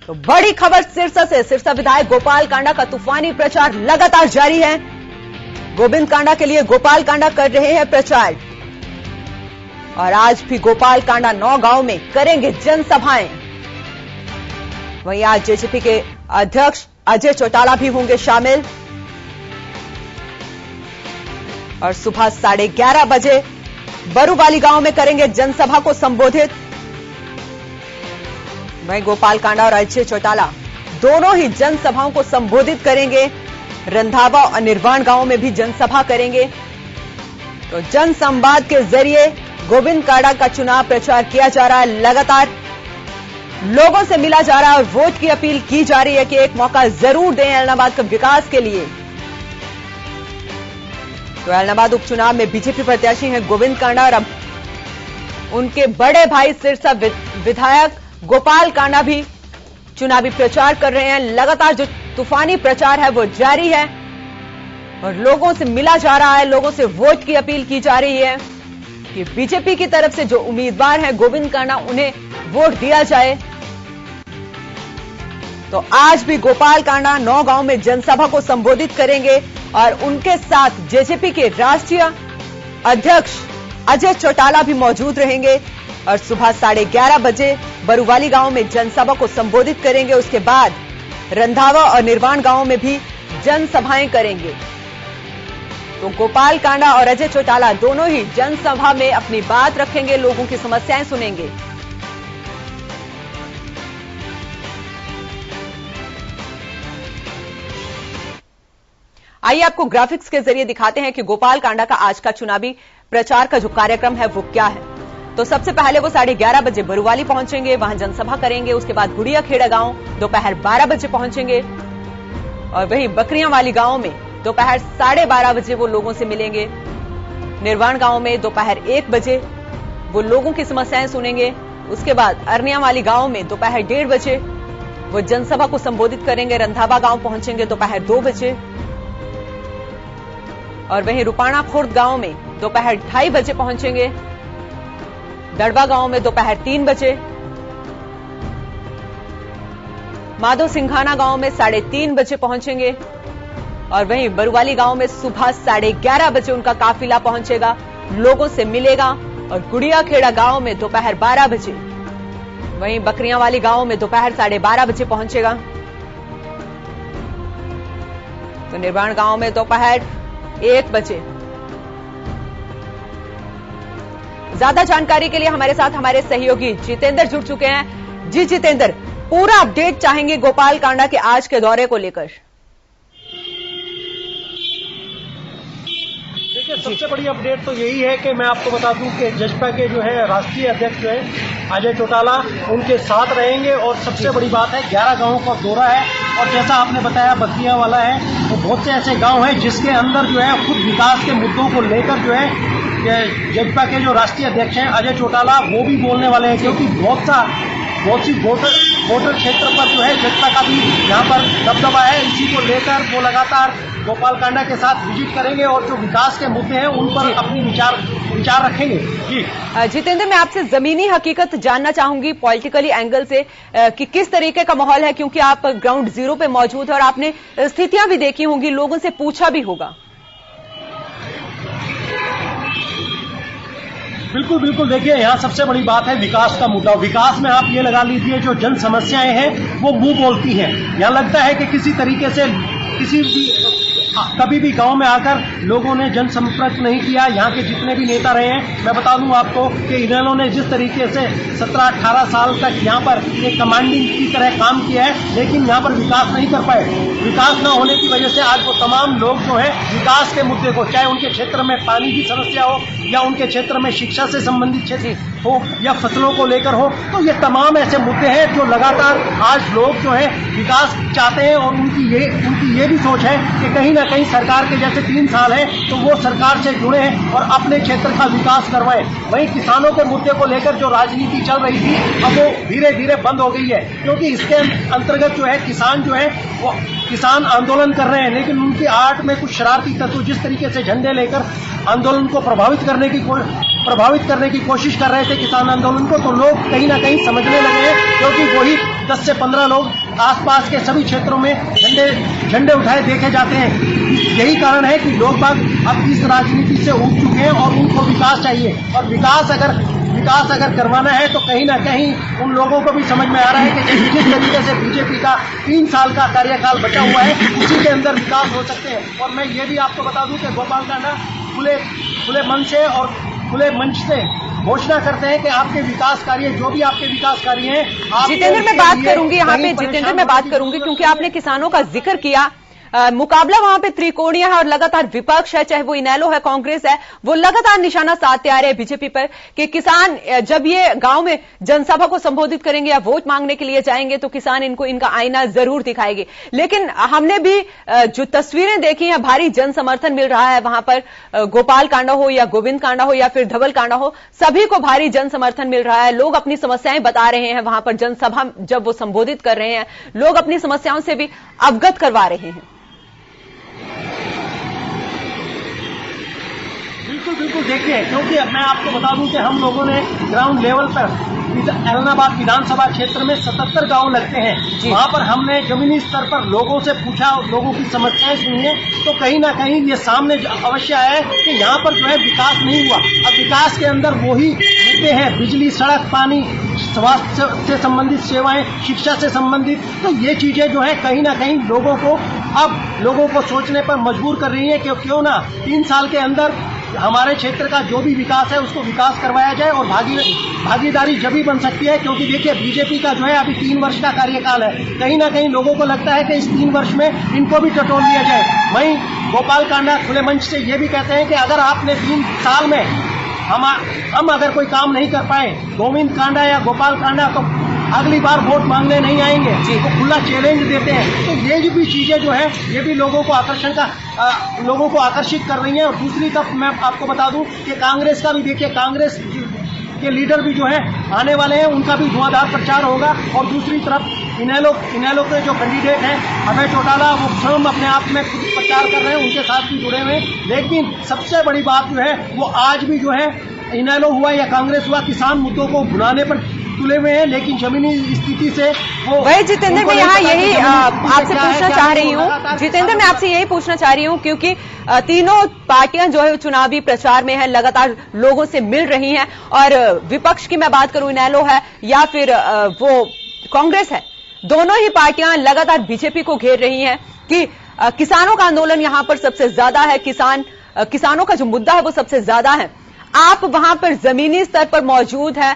तो बड़ी खबर सिरसा से। सिरसा विधायक गोपाल कांडा का तूफानी प्रचार लगातार जारी है। गोविंद कांडा के लिए गोपाल कांडा कर रहे हैं प्रचार और आज भी गोपाल कांडा 9 गांव में करेंगे जनसभाएं। वहीं आज जेजेपी के अध्यक्ष अजय चौटाला भी होंगे शामिल और सुबह 11:30 बजे बरूवाली गांव में करेंगे जनसभा को संबोधित। वहीं गोपाल कांडा और अजय चौटाला दोनों ही जनसभाओं को संबोधित करेंगे। रंधावा और निर्वाण गांव में भी जनसभा करेंगे। तो जनसंवाद के जरिए गोविंद कांडा का चुनाव प्रचार किया जा रहा है। लगातार लोगों से मिला जा रहा है और वोट की अपील की जा रही है कि एक मौका जरूर दें ऐलनाबाद के विकास के लिए। तो ऐलनाबाद उपचुनाव में बीजेपी प्रत्याशी हैं गोविंद कांडा और अब उनके बड़े भाई सिरसा विधायक गोपाल कांडा भी चुनावी प्रचार कर रहे हैं। लगातार जो तूफानी प्रचार है वो जारी है और लोगों से मिला जा रहा है, लोगों से वोट की अपील की जा रही है कि बीजेपी की तरफ से जो उम्मीदवार हैं गोविंद कांडा उन्हें वोट दिया जाए। तो आज भी गोपाल कांडा 9 गांव में जनसभा को संबोधित करेंगे और उनके साथ जेजेपी के राष्ट्रीय अध्यक्ष अजय चौटाला भी मौजूद रहेंगे और सुबह 11:30 बजे बरूवाली गांव में जनसभा को संबोधित करेंगे। उसके बाद रंधावा और निर्वाण गांव में भी जनसभाएं करेंगे। तो गोपाल कांडा और अजय चौटाला दोनों ही जनसभा में अपनी बात रखेंगे, लोगों की समस्याएं सुनेंगे। आइए आपको ग्राफिक्स के जरिए दिखाते हैं कि गोपाल कांडा का आज का चुनावी प्रचार का जो कार्यक्रम है वो क्या है। तो सबसे पहले वो 11:30 बजे बरूवाली पहुंचेंगे, वहां जनसभा करेंगे। उसके बाद गुड़िया खेड़ा गांव दोपहर 12 बजे पहुंचेंगे और वहीं बकरियां वाली गांव में दोपहर 12:30 बजे वो लोगों से मिलेंगे। निर्वाण गांव में दोपहर 1 बजे वो लोगों की समस्याएं सुनेंगे। उसके बाद अरनिया वाली गांव में दोपहर 1:30 बजे वो जनसभा को संबोधित करेंगे। रंधावा गांव पहुंचेंगे दोपहर 2 बजे और वहीं रुपाणा खुर्द गांव में दोपहर 2:30 बजे पहुंचेंगे। दड़वा गांव में दोपहर 3 बजे, माधो सिंघाना गांव में 3:30 बजे पहुंचेंगे और वहीं बरूवाली गांव में सुबह 11:30 बजे उनका काफिला पहुंचेगा, लोगों से मिलेगा। और गुड़िया खेड़ा गांव में दोपहर 12 बजे, वहीं बकरियां वाली गांव में दोपहर 12:30 बजे पहुंचेगा। तो निर्वाण गांव में दोपहर 1 बजे। ज्यादा जानकारी के लिए हमारे साथ हमारे सहयोगी जितेंद्र जुड़ चुके हैं। जी जितेंद्र, पूरा अपडेट चाहेंगे गोपाल कांडा के आज के दौरे को लेकर। देखिए, सबसे बड़ी अपडेट तो यही है कि मैं आपको बता दूं कि जजपा के जो है राष्ट्रीय अध्यक्ष जो है अजय चौटाला उनके साथ रहेंगे और सबसे बड़ी बात है 11 गांवों का दौरा है और जैसा आपने बताया बकरियां वाला है, तो बहुत से ऐसे गांव हैं जिसके अंदर जो है खुद विकास के मुद्दों को लेकर जो है जजपा के जो राष्ट्रीय अध्यक्ष हैं अजय चौटाला वो भी बोलने वाले हैं, क्योंकि बहुत सी वोटर क्षेत्र पर जो है जजपा का भी यहाँ पर दबदबा है। इसी को लेकर वो लगातार गोपाल कांडा के साथ विजिट करेंगे और जो विकास के मुद्दे हैं उन पर अपनी विचार रखेंगे। जी जितेंद्र, मैं आपसे जमीनी हकीकत जानना चाहूंगी पॉलिटिकली एंगल से कि किस तरीके का माहौल है, क्योंकि आप ग्राउंड जीरो पे मौजूद है और आपने स्थितियां भी देखी होंगी, लोगों से पूछा भी होगा। बिल्कुल देखिए, यहाँ सबसे बड़ी बात है विकास का मुद्दा। विकास में आप ये लगा लीजिए जो जन समस्याएं हैं वो मुंह बोलती हैं। यहाँ लगता है कि किसी तरीके से कभी भी गांव में आकर लोगों ने जनसंपर्क नहीं किया। यहाँ के जितने भी नेता रहे हैं, मैं बता दूं आपको कि इन्होंने जिस तरीके से 17-18 साल तक यहाँ पर एक कमांडिंग की तरह काम किया है, लेकिन यहाँ पर विकास नहीं कर पाए। विकास न होने की वजह से आज वो तमाम लोग जो है विकास के मुद्दे को, चाहे उनके क्षेत्र में पानी की समस्या हो या उनके क्षेत्र में शिक्षा से संबंधित क्षेत्र हो या फसलों को लेकर हो, तो ये तमाम ऐसे मुद्दे हैं जो लगातार आज लोग जो है विकास चाहते हैं और उनकी ये भी सोच है कि कहीं ना कहीं सरकार के जैसे 3 साल है तो वो सरकार से जुड़े हैं और अपने क्षेत्र का विकास करवाएं। वहीं किसानों के मुद्दे को लेकर जो राजनीति चल रही थी अब वो धीरे धीरे बंद हो गई है, क्योंकि इसके अंतर्गत जो है किसान जो है वो किसान आंदोलन कर रहे हैं, लेकिन उनकी आड़ में कुछ शरारती तत्व जिस तरीके से झंडे लेकर आंदोलन को प्रभावित करने की प्रभावित करने की कोशिश कर रहे थे किसान आंदोलन को, तो लोग कहीं ना कहीं समझने लगे हैं, क्योंकि वही 10 से 15 लोग आसपास के सभी क्षेत्रों में झंडे उठाए देखे जाते हैं। यही कारण है कि लोग बाग अब इस राजनीति से उब चुके हैं और उनको विकास चाहिए, और विकास अगर करवाना है तो कहीं ना कहीं उन लोगों को भी समझ में आ रहा है कि जिस तरीके से बीजेपी का 3 साल का कार्यकाल बचा हुआ है उसी के अंदर विकास हो सकते हैं। और मैं ये भी आपको बता दूं कि गोपाल कांडा खुले मन से और खुले मंच से घोषणा करते हैं कि आपके विकास कार्य, जो भी आपके विकास कार्य हैं, जितेंद्र मैं बात करूंगी यहाँ पे, जितेंद्र मैं बात करूंगी क्योंकि आपने किसानों का जिक्र किया। मुकाबला वहां पे त्रिकोणीय है और लगातार विपक्ष है, चाहे वो इनेलो है, कांग्रेस है, वो लगातार निशाना साधते आ रहे हैं बीजेपी पर कि किसान जब ये गांव में जनसभा को संबोधित करेंगे या वोट मांगने के लिए जाएंगे तो किसान इनको इनका आईना जरूर दिखाएंगे। लेकिन हमने भी जो तस्वीरें देखी हैं, भारी जन समर्थन मिल रहा है वहां पर, गोपाल कांडा हो या गोविंद कांडा हो या फिर धवल कांडा हो, सभी को भारी जन समर्थन मिल रहा है। लोग अपनी समस्याएं बता रहे हैं वहां पर, जनसभा जब वो संबोधित कर रहे हैं लोग अपनी समस्याओं से भी अवगत करवा रहे हैं। बिल्कुल देखिए, क्योंकि अब मैं आपको बता दूं कि हम लोगों ने ग्राउंड लेवल पर ऐलनाबाद विधानसभा क्षेत्र में 77 गांव लगते हैं, वहां पर हमने जमीनी स्तर पर लोगों से पूछा, लोगों की समस्याएं सुनी है, तो कहीं ना कहीं ये सामने अवश्य आया है कि यहाँ पर जो है विकास नहीं हुआ। अब विकास के अंदर वही मुद्दे हैं, बिजली, सड़क, पानी, स्वास्थ्य से संबंधित सेवाएं, शिक्षा से संबंधित, तो ये चीजें जो है कहीं ना कहीं लोगों को सोचने पर मजबूर कर रही है कि क्यों ना 3 साल के अंदर हमारे क्षेत्र का जो भी विकास है उसको विकास करवाया जाए। और भागीदारी जब भी बन सकती है, क्योंकि देखिए बीजेपी का जो है अभी 3 वर्ष का कार्यकाल है, कहीं ना कहीं लोगों को लगता है कि इस 3 वर्ष में इनको भी टटोल लिया जाए। वहीं गोपाल कांडा खुले मंच से ये भी कहते हैं कि अगर आपने 3 साल में हम अगर कोई काम नहीं कर पाए, गोविंद कांडा या गोपाल कांडा, तो अगली बार वोट मांगने नहीं आएंगे, तो खुला चैलेंज देते हैं। तो ये भी चीजें जो है ये भी लोगों को आकर्षित कर रही हैं। और दूसरी तरफ मैं आपको बता दूं कि कांग्रेस का भी देखिए, कांग्रेस के लीडर भी जो है आने वाले हैं, उनका भी धुआंधार प्रचार होगा। और दूसरी तरफ इनेलो के जो कैंडिडेट हैं अभय चौटाला, वो स्वयं अपने आप में खुद प्रचार कर रहे हैं, उनके साथ भी जुड़े हुए हैं। लेकिन सबसे बड़ी बात जो है वो आज भी जो है इनेलो हुआ या कांग्रेस हुआ, किसान मुद्दों को भुलाने पर तुले हुए हैं, लेकिन जमीनी स्थिति से वो वही जितेंद्र मैं यहाँ यही आपसे पूछना चाह रही हूँ, जितेंद्र मैं आपसे यही पूछना चाह रही हूँ, क्योंकि तीनों पार्टियां जो है चुनावी प्रचार में है, लगातार लोगों से मिल रही हैं, और विपक्ष की मैं बात करूं, इनेलो है या फिर वो कांग्रेस है, दोनों ही पार्टियां लगातार बीजेपी को घेर रही हैं कि किसानों का आंदोलन यहां पर सबसे ज्यादा है, किसानों का जो मुद्दा है वो सबसे ज्यादा है। आप वहां पर जमीनी स्तर पर मौजूद है,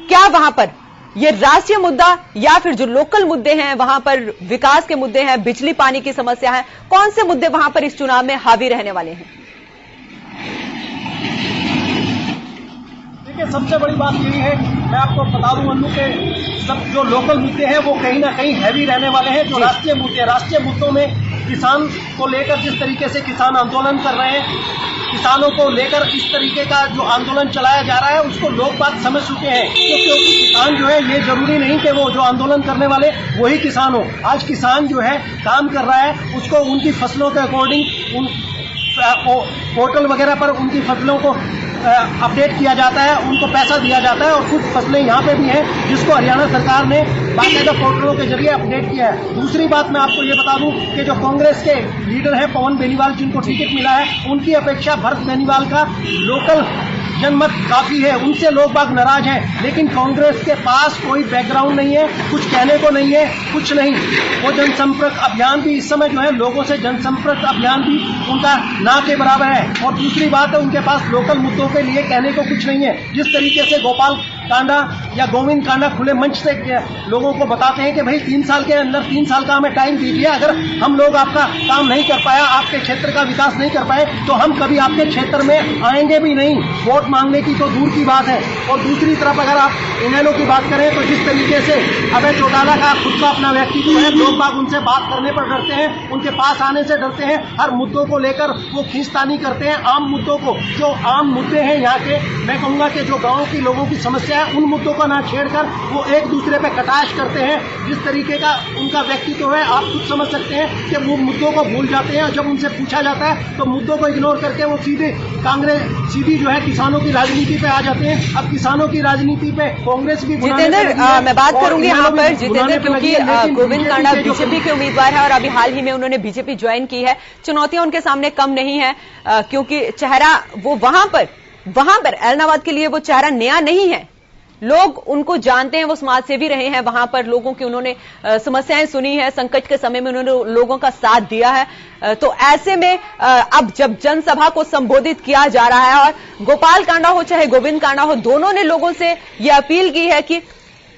क्या वहां पर ये राष्ट्रीय मुद्दा या फिर जो लोकल मुद्दे हैं वहां पर विकास के मुद्दे हैं, बिजली पानी की समस्या है, कौन से मुद्दे वहां पर इस चुनाव में हावी रहने वाले हैं? देखिए, सबसे बड़ी बात यही है, मैं आपको बता दूं अन्नू के सब जो लोकल मुद्दे हैं वो कहीं ना कहीं हैवी रहने वाले हैं। जो राष्ट्रीय मुद्दों में किसान को लेकर जिस तरीके से किसान आंदोलन कर रहे हैं, किसानों को लेकर इस तरीके का जो आंदोलन चलाया जा रहा है उसको लोग बात समझ चुके हैं। क्योंकि किसान जो है, ये जरूरी नहीं कि वो जो आंदोलन करने वाले वही किसान हो। आज किसान जो है काम कर रहा है, उसको उनकी फसलों के अकॉर्डिंग उन पोर्टल वगैरह पर उनकी फसलों को अपडेट किया जाता है, उनको पैसा दिया जाता है। और कुछ फसलें यहाँ पे भी हैं जिसको हरियाणा सरकार ने बाकायदा पोर्टलों के जरिए अपडेट किया है। दूसरी बात मैं आपको ये बता दूं कि जो कांग्रेस के लीडर हैं पवन बेनीवाल, जिनको टिकट मिला है, उनकी अपेक्षा भरत बेनीवाल का लोकल जनमत काफी है, उनसे लोग बाग नाराज हैं। लेकिन कांग्रेस के पास कोई बैकग्राउंड नहीं है, कुछ कहने को नहीं है, कुछ नहीं। वो जनसंपर्क अभियान भी इस समय जो है, लोगों से जनसंपर्क अभियान भी उनका ना के बराबर है। और दूसरी बात है, उनके पास लोकल मुद्दों के लिए कहने को कुछ नहीं है। जिस तरीके से गोपाल कांडा या गोविंद कांडा खुले मंच से लोगों को बताते हैं कि भाई 3 साल के अंदर 3 साल का हमें टाइम दीजिए, अगर हम लोग आपका काम नहीं कर पाया, आपके क्षेत्र का विकास नहीं कर पाए, तो हम कभी आपके क्षेत्र में आएंगे भी नहीं। वोट मांगने की तो दूर की बात है। और दूसरी तरफ अगर आप इनेलो की बात करें तो जिस तरीके से अभय चौटाला का खुद का अपना व्यक्तित्व है, लोग बाग उनसे बात करने पर डरते हैं, उनके पास आने से डरते हैं। हर मुद्दों को लेकर वो खींचतानी करते हैं, आम मुद्दों को, जो आम मुद्दे हैं यहाँ के, मैं कहूँगा कि जो गाँव की लोगों की समस्या है उन मुद्दों को ना छेड़कर वो एक दूसरे पे कटाक्ष करते हैं। जिस तरीके का उनका व्यक्तित्व है आप खुद समझ सकते हैं कि वो मुद्दों को भूल जाते हैं। जब उनसे पूछा जाता है तो मुद्दों को इग्नोर करके वो सीधी जो है किसानों की राजनीति पे आ जाते हैं। अब किसानों की राजनीति पे कांग्रेस भी जितेंद्र, मैं बात करूंगी यहाँ पर जितेंद्र, क्योंकि गोविंद कांडा बीजेपी के उम्मीदवार है और अभी हाल ही में उन्होंने बीजेपी ज्वाइन की है। चुनौतियां उनके सामने कम नहीं है, क्योंकि चेहरा वो वहां पर ऐलनाबाद के लिए वो चेहरा नया नहीं है। लोग उनको जानते हैं, वो समाज सेवी रहे हैं, वहां पर लोगों की उन्होंने समस्याएं सुनी है, संकट के समय में उन्होंने लोगों का साथ दिया है। तो ऐसे में अब जब जनसभा को संबोधित किया जा रहा है और गोपाल कांडा हो चाहे गोविंद कांडा हो, दोनों ने लोगों से यह अपील की है कि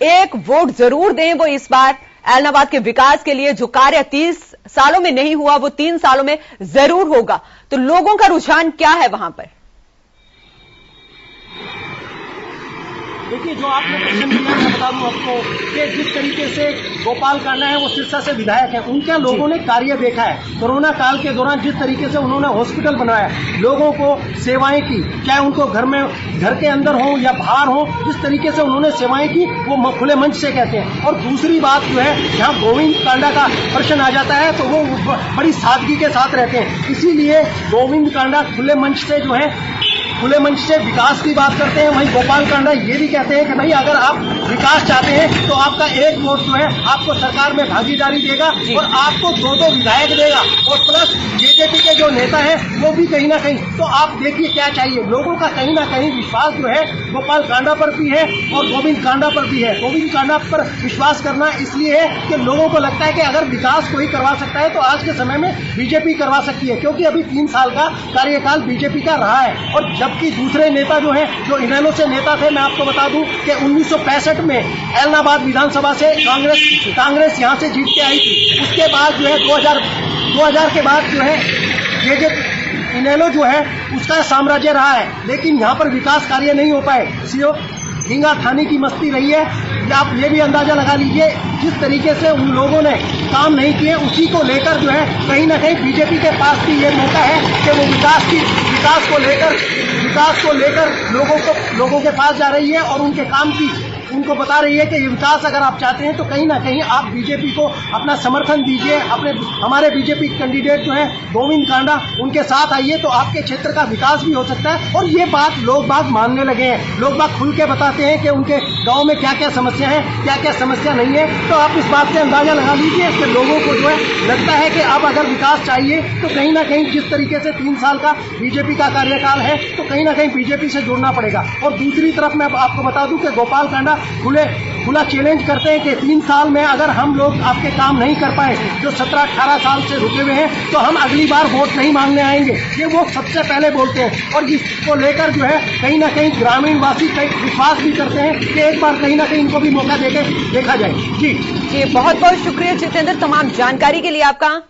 एक वोट जरूर दें वो इस बार ऐलनाबाद के विकास के लिए। जो कार्य 30 सालों में नहीं हुआ वो 3 सालों में जरूर होगा। तो लोगों का रुझान क्या है वहां पर? देखिए, जो आपने प्रश्न किया मैं बता दूं आपको कि जिस तरीके से गोपाल कांडा है वो सिरसा से विधायक है, उनके लोगों ने कार्य देखा है। कोरोना काल के दौरान जिस तरीके से उन्होंने हॉस्पिटल बनाया, लोगों को सेवाएं की, चाहे उनको घर के अंदर हो या बाहर हो, जिस तरीके से उन्होंने सेवाएं की वो खुले मंच से कहते हैं। और दूसरी बात जो है, जहां गोविंद कांडा का प्रश्न आ जाता है तो वो बड़ी सादगी के साथ रहते हैं। इसीलिए गोविंद कांडा खुले मंच से विकास की बात करते हैं। वहीं गोपाल कांडा ये भी कहते हैं कि भाई अगर आप विकास चाहते हैं तो आपका एक वोट जो है आपको सरकार में भागीदारी देगा और आपको 2 विधायक देगा और प्लस बीजेपी के जो नेता हैं वो भी कहीं ना कहीं। तो आप देखिए क्या चाहिए, लोगों का कहीं ना कहीं विश्वास जो है गोपाल कांडा पर भी है और गोविंद कांडा पर भी है। गोविंद कांडा पर विश्वास करना इसलिए है कि लोगों को लगता है कि अगर विकास कोई करवा सकता है तो आज के समय में बीजेपी करवा सकती है, क्योंकि अभी 3 साल का कार्यकाल बीजेपी का रहा है। और जबकि दूसरे नेता जो हैं, जो इनेलो से नेता थे, मैं आपको बता दूं कि 1965 में ऐलनाबाद विधानसभा से कांग्रेस यहां से जीत के आई थी। उसके बाद जो है 2000 के बाद जो है ये इनेलो जो है उसका साम्राज्य रहा है, लेकिन यहाँ पर विकास कार्य नहीं हो पाए। झींगा थानी की मस्ती रही है। आप ये भी अंदाजा लगा लीजिए जिस तरीके से उन लोगों ने काम नहीं किए, उसी को लेकर जो है कहीं ना कहीं बीजेपी के पास भी ये मौका है कि वो विकास को लेकर लोगों के पास जा रही है और उनके काम की उनको बता रही है कि ये विकास अगर आप चाहते हैं तो कहीं ना कहीं आप बीजेपी को अपना समर्थन दीजिए। हमारे बीजेपी कैंडिडेट जो है गोविंद कांडा, उनके साथ आइए तो आपके क्षेत्र का विकास भी हो सकता है। और ये बात लोग बाग मानने लगे हैं, लोग बाग खुल के बताते हैं कि उनके गांव में क्या क्या समस्या है, क्या क्या समस्या नहीं है। तो आप इस बात से अंदाजा लगा लीजिए कि लोगों को जो है लगता है कि अब अगर विकास चाहिए तो कहीं ना कहीं जिस तरीके से 3 साल का बीजेपी का कार्यकाल है तो कहीं ना कहीं बीजेपी से जुड़ना पड़ेगा। और दूसरी तरफ मैं आपको बता दूं कि गोपाल कांडा खुला चैलेंज करते हैं कि 3 साल में अगर हम लोग आपके काम नहीं कर पाए जो 17-18 साल से रुके हुए हैं तो हम अगली बार वोट नहीं मांगने आएंगे। ये वो सबसे पहले बोलते हैं और जिसको लेकर जो है कहीं ना कहीं ग्रामीण वासी विश्वास भी करते हैं कि एक बार कहीं ना कहीं इनको भी मौका देकर देखा जाए। जी बहुत बहुत शुक्रिया जितेंद्र, तमाम जानकारी के लिए आपका।